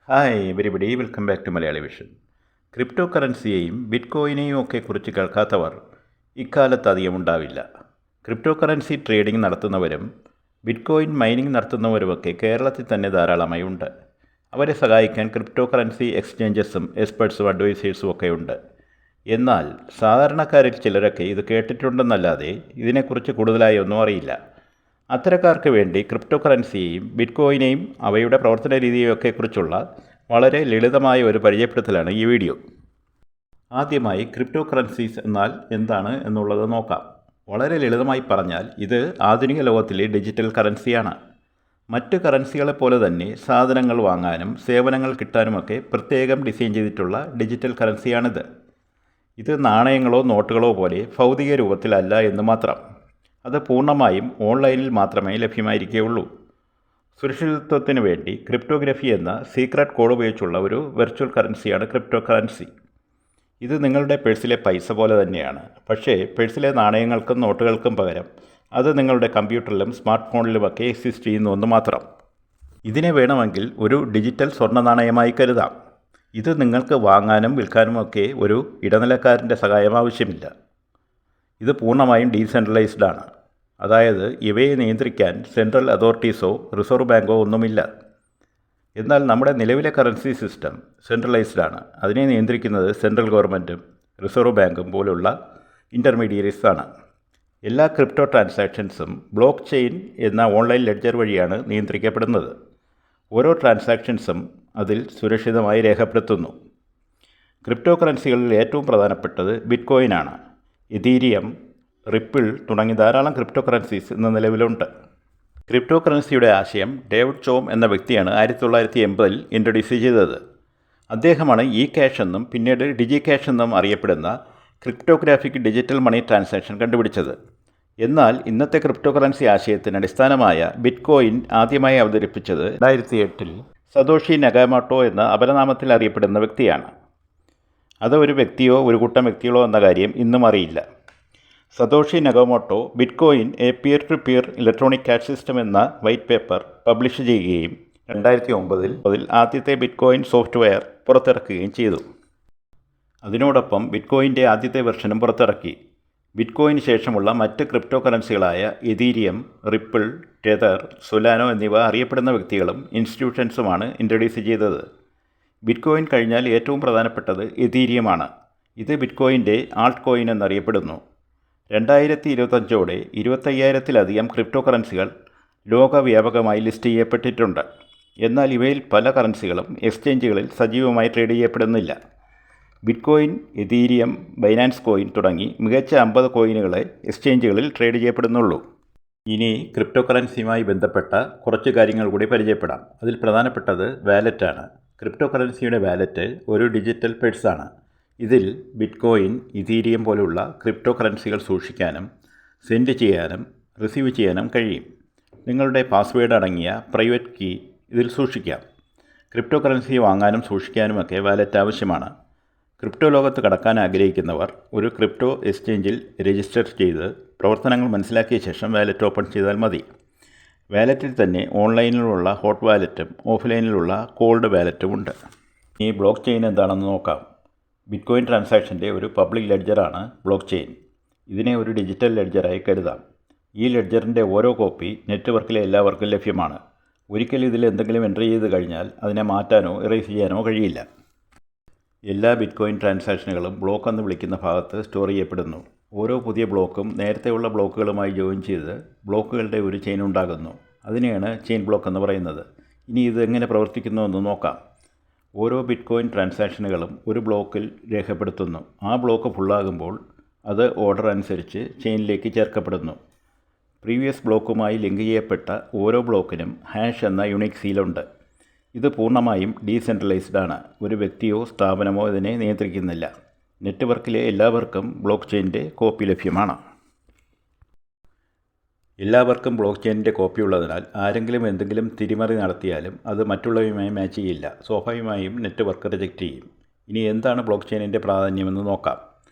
Hi everybody, welcome back to Malayali vision. Crypto കറൻസിയെയും ബിറ്റ് കോയിനെയും ഒക്കെ കുറിച്ച് കേൾക്കാത്തവർ ഇക്കാലത്ത് അധികം ഉണ്ടാവില്ല. ക്രിപ്റ്റോ കറൻസി ട്രേഡിംഗ് നടത്തുന്നവരും ബിറ്റ് കോയിൻ മൈനിങ് നടത്തുന്നവരുമൊക്കെ കേരളത്തിൽ തന്നെ ധാരാളമായി ഉണ്ട്. അവരെ സഹായിക്കാൻ ക്രിപ്റ്റോ കറൻസി എക്സ്ചേഞ്ചസും എക്സ്പെർട്സും അഡ്വൈസേഴ്സും ഒക്കെ ഉണ്ട്. എന്നാൽ സാധാരണക്കാരിൽ ചിലരൊക്കെ ഇത് കേട്ടിട്ടുണ്ടെന്നല്ലാതെ ഇതിനെക്കുറിച്ച് കൂടുതലായി ഒന്നും അറിയില്ല. അത്തരക്കാർക്ക് വേണ്ടി ക്രിപ്റ്റോ കറൻസിയെയും ബിറ്റ് കോയിനെയും അവയുടെ പ്രവർത്തന രീതിയൊക്കെ കുറിച്ചുള്ള വളരെ ലളിതമായ ഒരു പരിചയപ്പെടുത്തലാണ് ഈ വീഡിയോ. ആദ്യമായി ക്രിപ്റ്റോ കറൻസീസ് എന്നാൽ എന്താണ് എന്നുള്ളത് നോക്കാം. വളരെ ലളിതമായി പറഞ്ഞാൽ ഇത് ആധുനിക ലോകത്തിലെ ഡിജിറ്റൽ കറൻസിയാണ്. മറ്റ് കറൻസികളെപ്പോലെ തന്നെ സാധനങ്ങൾ വാങ്ങാനും സേവനങ്ങൾ കിട്ടാനുമൊക്കെ പ്രത്യേകം ഡിസൈൻ ചെയ്തിട്ടുള്ള ഡിജിറ്റൽ കറൻസിയാണിത്. ഇത് നാണയങ്ങളോ നോട്ടുകളോ പോലെ ഭൗതിക രൂപത്തിലല്ല എന്ന് മാത്രം. അത് പൂർണ്ണമായും ഓൺലൈനിൽ മാത്രമേ ലഭ്യമായിരിക്കുകയുള്ളൂ. സുരക്ഷിതത്വത്തിന് വേണ്ടി ക്രിപ്റ്റോഗ്രഫി എന്ന സീക്രട്ട് കോഡ് ഉപയോഗിച്ചുള്ള ഒരു വെർച്വൽ കറൻസിയാണ് ക്രിപ്റ്റോ കറൻസി. ഇത് നിങ്ങളുടെ പേഴ്സിലെ പൈസ പോലെ തന്നെയാണ്. പക്ഷേ പേഴ്സിലെ നാണയങ്ങൾക്കും നോട്ടുകൾക്കും പകരം അത് നിങ്ങളുടെ കമ്പ്യൂട്ടറിലും സ്മാർട്ട് ഫോണിലുമൊക്കെ എക്സിസ്റ്റ് ചെയ്യുന്നുവെന്ന് മാത്രം. ഇതിനെ വേണമെങ്കിൽ ഒരു ഡിജിറ്റൽ സ്വർണ്ണ നാണയമായി കരുതാം. ഇത് നിങ്ങൾക്ക് വാങ്ങാനും വിൽക്കാനുമൊക്കെ ഒരു ഇടനിലക്കാരൻ്റെ സഹായം ആവശ്യമില്ല. ഇത് പൂർണ്ണമായും ഡീസെൻട്രലൈസ്ഡ് ആണ്. അതായത് ഇവയെ നിയന്ത്രിക്കാൻ സെൻട്രൽ അതോറിറ്റീസോ റിസർവ് ബാങ്കോ ഒന്നുമില്ല. എന്നാൽ നമ്മുടെ നിലവിലെ കറൻസി സിസ്റ്റം സെൻട്രലൈസ്ഡ് ആണ്. അതിനെ നിയന്ത്രിക്കുന്നത് സെൻട്രൽ ഗവൺമെൻറ്റും റിസർവ് ബാങ്കും പോലുള്ള ഇൻ്റർമീഡിയറീസ് ആണ്. എല്ലാ ക്രിപ്റ്റോ ട്രാൻസാക്ഷൻസും ബ്ലോക്ക് ചെയിൻ എന്ന ഓൺലൈൻ ലെഡ്ജർ വഴിയാണ് നിയന്ത്രിക്കപ്പെടുന്നത്. ഓരോ ട്രാൻസാക്ഷൻസും അതിൽ സുരക്ഷിതമായി രേഖപ്പെടുത്തുന്നു. ക്രിപ്റ്റോ കറൻസികളിൽ ഏറ്റവും പ്രധാനപ്പെട്ടത് ബിറ്റ് കോയിനാണ്. ഇതീരിയം, റിപ്പിൾ തുടങ്ങി ധാരാളം ക്രിപ്റ്റോ കറൻസീസ് ഇന്ന് നിലവിലുണ്ട്. ക്രിപ്റ്റോ കറൻസിയുടെ ആശയം ഡേവിഡ് ചോം എന്ന വ്യക്തിയാണ് 1980 ഇൻട്രൊഡ്യൂസ് ചെയ്തത്. അദ്ദേഹമാണ് ഇ ക്യാഷ് എന്നും പിന്നീട് ഡിജി ക്യാഷ് എന്നും അറിയപ്പെടുന്ന ക്രിപ്റ്റോഗ്രാഫിക് ഡിജിറ്റൽ മണി ട്രാൻസാക്ഷൻ കണ്ടുപിടിച്ചത്. എന്നാൽ ഇന്നത്തെ ക്രിപ്റ്റോ കറൻസി ആശയത്തിന് അടിസ്ഥാനമായ ബിറ്റ് കോയിൻ ആദ്യമായി അവതരിപ്പിച്ചത് 2008 സതോഷി നകാമോട്ടോ എന്ന അപരനാമത്തിൽ അറിയപ്പെടുന്ന വ്യക്തിയാണ്. അത് ഒരു വ്യക്തിയോ ഒരു കൂട്ടം വ്യക്തികളോ എന്ന കാര്യം ഇന്നും അറിയില്ല. Satoshi Nakamoto bitcoin a peer to peer electronic cash system എന്ന വൈറ്റ് പേപ്പർ പബ്ലിഷ് ചെയ്യുകയും 2009 ആദ്യത്തെ ബിറ്റ് കോയിൻ സോഫ്റ്റ്വെയർ പുറത്തിറക്കുകയും ചെയ്തു. അതിനോടൊപ്പം ബിറ്റ് കോയിൻ്റെ ആദ്യത്തെ വെർഷനും പുറത്തിറക്കി. ബിറ്റ് കോയിന് ശേഷമുള്ള മറ്റ് ക്രിപ്റ്റോ കറൻസികളായ എതീരിയം, റിപ്പിൾ, ടെതർ, സൊലാനോ എന്നിവ അറിയപ്പെടുന്ന വ്യക്തികളും ഇൻസ്റ്റിറ്റ്യൂഷൻസുമാണ് ഇൻട്രൊഡ്യൂസ് ചെയ്തത്. ബിറ്റ് കോയിൻ കഴിഞ്ഞാൽ ഏറ്റവും പ്രധാനപ്പെട്ടത് എതീരിയമാണ്. ഇത് ബിറ്റ് കോയിൻ്റെ ആൾട്ട് കോയിൻ എന്നറിയപ്പെടുന്നു. 2025ഓടെ 25,000-ലധികം ക്രിപ്റ്റോ കറൻസികൾ ലോകവ്യാപകമായി ലിസ്റ്റ് ചെയ്യപ്പെട്ടിട്ടുണ്ട്. എന്നാൽ ഇവയിൽ പല കറൻസികളും എക്സ്ചേഞ്ചുകളിൽ സജീവമായി ട്രേഡ് ചെയ്യപ്പെടുന്നില്ല. ബിറ്റ് കോയിൻ, എതീരിയം, ബൈനാൻസ് കോയിൻ തുടങ്ങി മികച്ച 50 കോയിനുകളെ എക്സ്ചേഞ്ചുകളിൽ ട്രേഡ് ചെയ്യപ്പെടുന്നുള്ളൂ. ഇനി ക്രിപ്റ്റോ കറൻസിയുമായി ബന്ധപ്പെട്ട കുറച്ച് കാര്യങ്ങൾ കൂടി പരിചയപ്പെടാം. അതിൽ പ്രധാനപ്പെട്ടത് വാലറ്റാണ്. ക്രിപ്റ്റോ കറൻസിയുടെ വാലറ്റ് ഒരു ഡിജിറ്റൽ പേഴ്സാണ്. ഇതിൽ ബിറ്റ് കോയിൻ, ഇതീരിയം പോലുള്ള ക്രിപ്റ്റോ കറൻസികൾ സൂക്ഷിക്കാനും സെൻഡ് ചെയ്യാനും റിസീവ് ചെയ്യാനും കഴിയും. നിങ്ങളുടെ പാസ്വേഡ് അടങ്ങിയ പ്രൈവറ്റ് കീ ഇതിൽ സൂക്ഷിക്കാം. ക്രിപ്റ്റോ കറൻസി വാങ്ങാനും സൂക്ഷിക്കാനുമൊക്കെ വാലറ്റ് ആവശ്യമാണ്. ക്രിപ്റ്റോ ലോകത്ത് കടക്കാൻ ആഗ്രഹിക്കുന്നവർ ഒരു ക്രിപ്റ്റോ എക്സ്ചേഞ്ചിൽ രജിസ്റ്റർ ചെയ്ത് പ്രവർത്തനങ്ങൾ മനസ്സിലാക്കിയ ശേഷം വാലറ്റ് ഓപ്പൺ ചെയ്താൽ മതി. വാലറ്റിൽ തന്നെ ഓൺലൈനിലുള്ള ഹോട്ട് വാലറ്റും ഓഫ്ലൈനിലുള്ള കോൾഡ് വാലറ്റും ഉണ്ട്. ഈ ബ്ലോക്ക് ചെയിൻ എന്താണെന്ന് നോക്കാം. ബിറ്റ് കോയിൻ ട്രാൻസാക്ഷൻ്റെ ഒരു പബ്ലിക് ലെഡ്ജറാണ് ബ്ലോക്ക് ചെയിൻ. ഇതിനെ ഒരു ഡിജിറ്റൽ ലെഡ്ജറായി കരുതാം. ഈ ലെഡ്ജറിൻ്റെ ഓരോ കോപ്പി നെറ്റ്വർക്കിലെ എല്ലാവർക്കും ലഭ്യമാണ്. ഒരിക്കൽ ഇതിൽ എന്തെങ്കിലും എൻട്രി ചെയ്ത് കഴിഞ്ഞാൽ അതിനെ മാറ്റാനോ ഇറേസ് ചെയ്യാനോ കഴിയില്ല. എല്ലാ ബിറ്റ് കോയിൻ ട്രാൻസാക്ഷനുകളും ബ്ലോക്ക് എന്ന് വിളിക്കുന്ന ഭാഗത്ത് സ്റ്റോർ ചെയ്യപ്പെടുന്നു. ഓരോ പുതിയ ബ്ലോക്കും നേരത്തെയുള്ള ബ്ലോക്കുകളുമായി ജോയിൻ ചെയ്ത് ബ്ലോക്കുകളുടെ ഒരു ചെയിൻ ഉണ്ടാകുന്നു. അതിനെയാണ് ചെയിൻ ബ്ലോക്ക് എന്ന് പറയുന്നത്. ഇനി ഇത് എങ്ങനെ പ്രവർത്തിക്കുന്നു എന്ന് നോക്കാം. ഓരോ ബിറ്റ് കോയിൻ ട്രാൻസാക്ഷനുകളും ഒരു ബ്ലോക്കിൽ രേഖപ്പെടുത്തുന്നു. ആ ബ്ലോക്ക് ഫുള്ളാകുമ്പോൾ അത് ഓർഡർ അനുസരിച്ച് ചെയിനിലേക്ക് ചേർക്കപ്പെടുന്നു. പ്രീവിയസ് ബ്ലോക്കുമായി ലിങ്ക് ചെയ്യപ്പെട്ട ഓരോ ബ്ലോക്കിനും ഹാഷ് എന്ന യുണീക്ക് സീലുണ്ട്. ഇത് പൂർണ്ണമായും ഡീസെൻട്രലൈസ്ഡ് ആണ്. ഒരു വ്യക്തിയോ സ്ഥാപനമോ ഇതിനെ നിയന്ത്രിക്കുന്നില്ല. നെറ്റ്വർക്കിലെ എല്ലാവർക്കും ബ്ലോക്ക് ചെയിൻ്റെ കോപ്പി ലഭ്യമാണ്. എല്ലാവർക്കും ബ്ലോക്ക് ചെയിനിൻ്റെ കോപ്പി ഉള്ളതിനാൽ ആരെങ്കിലും എന്തെങ്കിലും തിരിമറി നടത്തിയാലും അത് മറ്റുള്ളവയുമായി മാച്ച് ചെയ്യില്ല. സ്വാഭാവികമായും നെറ്റ്വർക്ക് റിജക്റ്റ് ചെയ്യും. ഇനി എന്താണ് ബ്ലോക്ക് ചെയിനിൻ്റെ പ്രാധാന്യമെന്ന് നോക്കാം.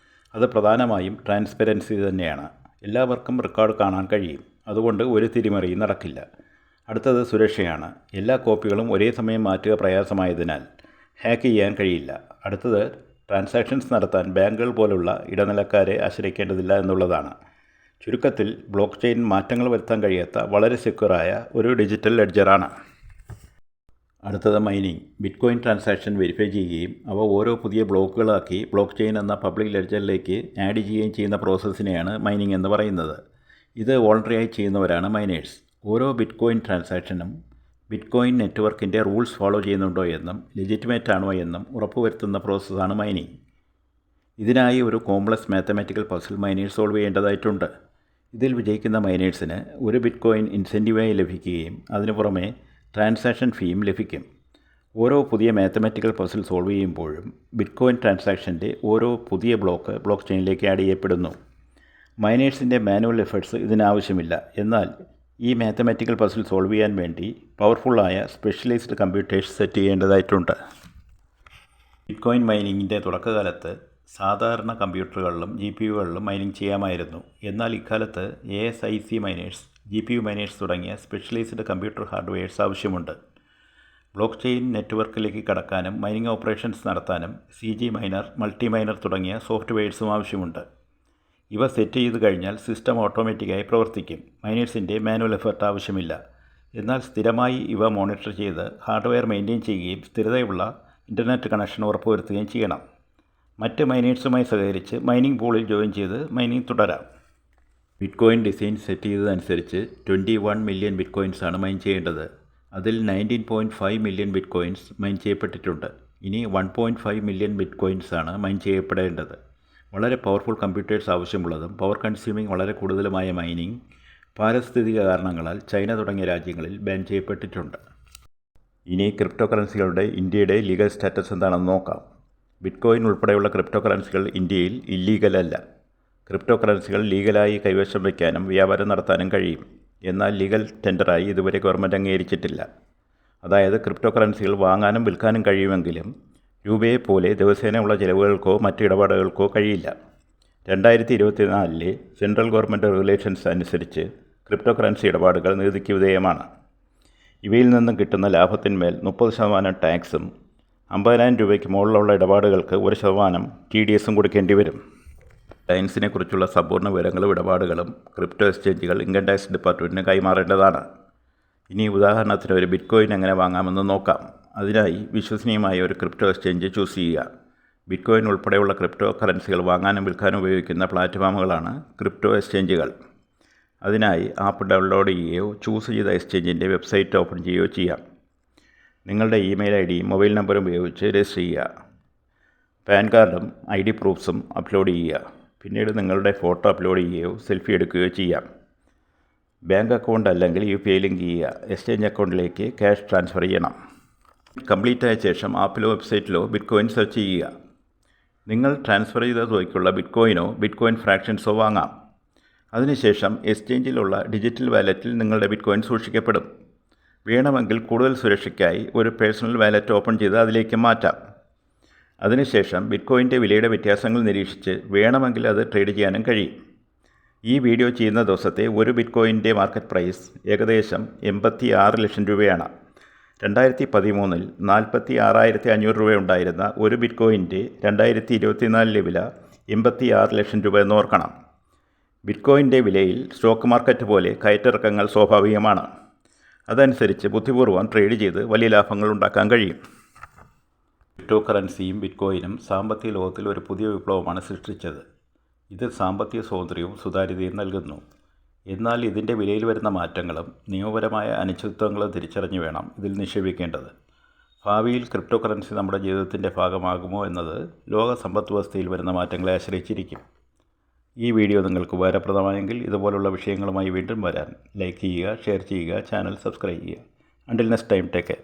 അത് പ്രധാനമായും ട്രാൻസ്പെറൻസി തന്നെയാണ്. എല്ലാവർക്കും റെക്കോർഡ് കാണാൻ കഴിയും. അതുകൊണ്ട് ഒരു തിരിമറിയും നടക്കില്ല. അടുത്തത് സുരക്ഷയാണ്. എല്ലാ കോപ്പികളും ഒരേ സമയം മാറ്റുക പ്രയാസമായതിനാൽ ഹാക്ക് ചെയ്യാൻ കഴിയില്ല. അടുത്തത് ട്രാൻസാക്ഷൻസ് നടത്താൻ ബാങ്കുകൾ പോലുള്ള ഇടനിലക്കാരെ ആശ്രയിക്കേണ്ടതില്ല എന്നുള്ളതാണ്. ചുരുക്കത്തിൽ ബ്ലോക്ക് ചെയിൻ മാറ്റങ്ങൾ വരുത്താൻ കഴിയാത്ത വളരെ സെക്യൂറായ ഒരു ഡിജിറ്റൽ ലെഡ്ജറാണ്. അടുത്തത് മൈനിങ്. ബിറ്റ്കോയിൻ ട്രാൻസാക്ഷൻ വെരിഫൈ ചെയ്യുകയും അവ ഓരോ പുതിയ ബ്ലോക്കുകളാക്കി ബ്ലോക്ക് ചെയിൻ എന്ന പബ്ലിക് ലെഡ്ജറിലേക്ക് ആഡ് ചെയ്യുകയും ചെയ്യുന്ന പ്രോസസ്സിനെയാണ് മൈനിങ് എന്ന് പറയുന്നത്. ഇത് വോളണ്ടറിയായി ചെയ്യുന്നവരാണ് മൈനേഴ്സ്. ഓരോ ബിറ്റ്കോയിൻ ട്രാൻസാക്ഷനും ബിറ്റ്കോയിൻ നെറ്റ്വർക്കിൻ്റെ റൂൾസ് ഫോളോ ചെയ്യുന്നുണ്ടോ എന്നും ലെജിറ്റിമേറ്റ് ആണോ എന്നും ഉറപ്പുവരുത്തുന്ന പ്രോസസ്സാണ് മൈനിങ്. ഇതിനായി ഒരു complex mathematical puzzle miners solve ചെയ്യേണ്ടതായിട്ടുണ്ട്. ഇതിൽ വിജയിക്കുന്ന മൈനേഴ്സിന് ഒരു ബിറ്റ്കോയിൻ ഇൻസെൻറ്റീവായി ലഭിക്കുകയും അതിനു പുറമെ ട്രാൻസാക്ഷൻ ഫീയും ലഭിക്കും. ഓരോ പുതിയ മാത്തമാറ്റിക്കൽ പസിൽ സോൾവ് ചെയ്യുമ്പോഴും ബിറ്റ്കോയിൻ ട്രാൻസാക്ഷൻ്റെ ഓരോ പുതിയ ബ്ലോക്ക് ചെയിനിലേക്ക് ആഡ് ചെയ്യപ്പെടുന്നു. മൈനേഴ്സിൻ്റെ മാനുവൽ എഫേർട്സ് ഇതിനാവശ്യമില്ല. എന്നാൽ ഈ മാത്തമാറ്റിക്കൽ പസിൽ സോൾവ് ചെയ്യാൻ വേണ്ടി പവർഫുള്ളായ സ്പെഷ്യലൈസ്ഡ് കമ്പ്യൂട്ടേഴ്സ് സെറ്റ് ചെയ്യേണ്ടതായിട്ടുണ്ട്. ബിറ്റ്കോയിൻ മൈനിങ്ങിൻ്റെ തുടക്കകാലത്ത് സാധാരണ കമ്പ്യൂട്ടറുകളിലും GPUകളിലും മൈനിങ് ചെയ്യാമായിരുന്നു. എന്നാൽ ഇക്കാലത്ത് ASIC മൈനേഴ്സ്, GPU മൈനേഴ്സ് തുടങ്ങിയ സ്പെഷ്യലൈസ്ഡ് കമ്പ്യൂട്ടർ ഹാർഡ്വെയർസ് ആവശ്യമുണ്ട്. ബ്ലോക്ക് ചെയിൻ നെറ്റ്വർക്കിലേക്ക് കടക്കാനും മൈനിങ് ഓപ്പറേഷൻസ് നടത്താനും CG മൈനർ, മൾട്ടി മൈനർ തുടങ്ങിയ സോഫ്റ്റ്വെയർസും ആവശ്യമുണ്ട്. ഇവ സെറ്റ് ചെയ്ത് കഴിഞ്ഞാൽ സിസ്റ്റം ഓട്ടോമാറ്റിക്കായി പ്രവർത്തിക്കും. മൈനേഴ്സിൻ്റെ മാനുവൽ എഫേർട്ട് ആവശ്യമില്ല. എന്നാൽ സ്ഥിരമായി ഇവ മോണിറ്റർ ചെയ്ത് ഹാർഡ്വെയർ മെയിൻറ്റെയിൻ ചെയ്യുകയും സ്ഥിരതയുള്ള ഇൻ്റർനെറ്റ് കണക്ഷൻ ഉറപ്പുവരുത്തുകയും ചെയ്യണം. മറ്റ് മൈനേഴ്സുമായി സഹകരിച്ച് മൈനിങ് പൂളിൽ ജോയിൻ ചെയ്ത് മൈനിങ് തുടരാം. ബിറ്റ്കോയിൻ ഡിസൈൻ സെറ്റ് ചെയ്തതനുസരിച്ച് 21 മില്യൺ ബിറ്റ്കോയിൻസാണ് മൈൻ ചെയ്യേണ്ടത്. അതിൽ 19.5 മില്യൺ ബിറ്റ്കോയിൻസ് മൈൻ ചെയ്യപ്പെട്ടിട്ടുണ്ട്. ഇനി 1.5 മില്യൺ ബിറ്റ്കോയിൻസാണ് മൈൻ ചെയ്യപ്പെടേണ്ടത്. വളരെ പവർഫുൾ കമ്പ്യൂട്ടേഴ്സ് ആവശ്യമുള്ളതും പവർ കൺസ്യൂമിംഗ് വളരെ കൂടുതലുമായ മൈനിങ് പാരിസ്ഥിതിക കാരണങ്ങളാൽ ചൈന തുടങ്ങിയ രാജ്യങ്ങളിൽ ബാൻ ചെയ്യപ്പെട്ടിട്ടുണ്ട്. ഇനി ക്രിപ്റ്റോ കറൻസികളുടെ ഇന്ത്യയുടെ ലീഗൽ സ്റ്റാറ്റസ് എന്താണെന്ന് നോക്കാം. ബിറ്റ്കോയിൻ ഉൾപ്പെടെയുള്ള ക്രിപ്റ്റോ കറൻസികൾ ഇന്ത്യയിൽ ഇല്ലീഗൽ അല്ല. ക്രിപ്റ്റോ കറൻസികൾ ലീഗലായി കൈവശം വയ്ക്കാനും വ്യാപാരം നടത്താനും കഴിയും. എന്നാൽ ലീഗൽ ടെൻഡറായി ഇതുവരെ ഗവൺമെൻറ് അംഗീകരിച്ചിട്ടില്ല. അതായത് ക്രിപ്റ്റോ കറൻസികൾ വാങ്ങാനും വിൽക്കാനും കഴിയുമെങ്കിലും രൂപയെപ്പോലെ ദിവസേനയുള്ള ചിലവുകൾക്കോ മറ്റ് ഇടപാടുകൾക്കോ കഴിയില്ല. 2024 സെൻട്രൽ ഗവൺമെൻറ് റെഗുലേഷൻസ് അനുസരിച്ച് ക്രിപ്റ്റോ കറൻസി ഇടപാടുകൾ നീതിക്ക് വിധേയമാണ്. ഇവയിൽ നിന്നും കിട്ടുന്ന ലാഭത്തിന്മേൽ 30% ടാക്സും 50,000 രൂപയ്ക്ക് മുകളിലുള്ള ഇടപാടുകൾക്ക് 1% TDSും കൊടുക്കേണ്ടി വരും. ലൈൻസിനെ കുറിച്ചുള്ള സമ്പൂർണ്ണ വിവരങ്ങളും ഇടപാടുകളും ക്രിപ്റ്റോ എക്സ്ചേഞ്ചുകൾ ഇൻകം ടാക്സ് ഡിപ്പാർട്ട്മെൻറ്റിന് കൈമാറേണ്ടതാണ്. ഇനി ഉദാഹരണത്തിന് ഒരു ബിറ്റ്കോയിൻ എങ്ങനെ വാങ്ങാമെന്ന് നോക്കാം. അതിനായി വിശ്വസനീയമായ ഒരു ക്രിപ്റ്റോ എക്സ്ചേഞ്ച് ചൂസ് ചെയ്യുക. ബിറ്റ്കോയിൻ ഉൾപ്പെടെയുള്ള ക്രിപ്റ്റോ കറൻസികൾ വാങ്ങാനും വിൽക്കാനും ഉപയോഗിക്കുന്ന പ്ലാറ്റ്ഫോമുകളാണ് ക്രിപ്റ്റോ എക്സ്ചേഞ്ചുകൾ. അതിനായി ആപ്പ് ഡൗൺലോഡ് ചെയ്യുകയോ ചൂസ് ചെയ്ത എക്സ്ചേഞ്ചിൻ്റെ വെബ്സൈറ്റ് ഓപ്പൺ ചെയ്യുകയോ ചെയ്യാം. നിങ്ങളുടെ ഇമെയിൽ IDയും മൊബൈൽ നമ്പറും ഉപയോഗിച്ച് രജിസ്റ്റർ ചെയ്യുക. പാൻ കാർഡും ID പ്രൂഫ്സും അപ്ലോഡ് ചെയ്യുക. പിന്നീട് നിങ്ങളുടെ ഫോട്ടോ അപ്ലോഡ് ചെയ്യുകയോ സെൽഫി എടുക്കുകയോ ചെയ്യാം. ബാങ്ക് അക്കൗണ്ട് അല്ലെങ്കിൽ UPI ലിങ്ക് ചെയ്യുക. എക്സ്ചേഞ്ച് അക്കൗണ്ടിലേക്ക് ക്യാഷ് ട്രാൻസ്ഫർ ചെയ്യണം. കംപ്ലീറ്റ് ആയ ശേഷം ആപ്പിലോ വെബ്സൈറ്റിലോ ബിറ്റ്കോയിൻ സെർച്ച് ചെയ്യുക. നിങ്ങൾ ട്രാൻസ്ഫർ ചെയ്ത തുകയ്ക്കുള്ള ബിറ്റ്കോയിനോ ബിറ്റ്കോയിൻ ഫ്രാക്ഷൻസോ വാങ്ങാം. അതിനുശേഷം എക്സ്ചേഞ്ചിലുള്ള ഡിജിറ്റൽ വാലറ്റിൽ നിങ്ങളുടെ ബിറ്റ്കോയിൻ സൂക്ഷിക്കപ്പെടും. വേണമെങ്കിൽ കൂടുതൽ സുരക്ഷയ്ക്കായി ഒരു പേഴ്സണൽ വാലറ്റ് ഓപ്പൺ ചെയ്ത് അതിലേക്ക് മാറ്റാം. അതിനുശേഷം ബിറ്റ്കോയിൻ്റെ വിലയുടെ വ്യത്യാസങ്ങൾ നിരീക്ഷിച്ച് വേണമെങ്കിൽ അത് ട്രേഡ് ചെയ്യാനും കഴിയും. ഈ വീഡിയോ ചെയ്യുന്ന ദിവസത്തെ ഒരു ബിറ്റ്കോയിൻ്റെ മാർക്കറ്റ് പ്രൈസ് ഏകദേശം 86 ലക്ഷം രൂപയാണ്. 2013 46,500 രൂപ ഉണ്ടായിരുന്ന ഒരു ബിറ്റ്കോയിൻ്റെ 2024 വില 86 ലക്ഷം രൂപ എന്ന് ഓർക്കണം. ബിറ്റ്കോയിൻ്റെ വിലയിൽ സ്റ്റോക്ക് മാർക്കറ്റ് പോലെ കയറ്റിറക്കങ്ങൾ സ്വാഭാവികമാണ്. അതനുസരിച്ച് ബുദ്ധിപൂർവ്വം ട്രേഡ് ചെയ്ത് വലിയ ലാഭങ്ങൾ ഉണ്ടാക്കാൻ കഴിയും. ക്രിപ്റ്റോ കറൻസിയും ബിറ്റ്കോയിനും സാമ്പത്തിക ലോകത്തിൽ ഒരു പുതിയ വിപ്ലവമാണ് സൃഷ്ടിച്ചത്. ഇത് സാമ്പത്തിക സ്വാതന്ത്ര്യവും സുതാര്യതയും നൽകുന്നു. എന്നാൽ ഇതിൻ്റെ വിലയിൽ വരുന്ന മാറ്റങ്ങളും നിയമപരമായ അനിശ്ചിതത്വങ്ങളും തിരിച്ചറിഞ്ഞു വേണം ഇതിൽ നിക്ഷേപിക്കേണ്ടത്. ഭാവിയിൽ ക്രിപ്റ്റോ കറൻസി നമ്മുടെ ജീവിതത്തിൻ്റെ ഭാഗമാകുമോ എന്നത് ലോക സമ്പദ് വ്യവസ്ഥയിൽ വരുന്ന മാറ്റങ്ങളെ ആശ്രയിച്ചിരിക്കും. ഈ വീഡിയോ നിങ്ങൾക്ക് ഉപകാരപ്രദമായെങ്കിൽ ഇതുപോലുള്ള വിഷയങ്ങളുമായി വീണ്ടും വരാൻ ലൈക്ക് ചെയ്യുക, ഷെയർ ചെയ്യുക, ചാനൽ സബ്സ്ക്രൈബ് ചെയ്യുക. Until next time, take care.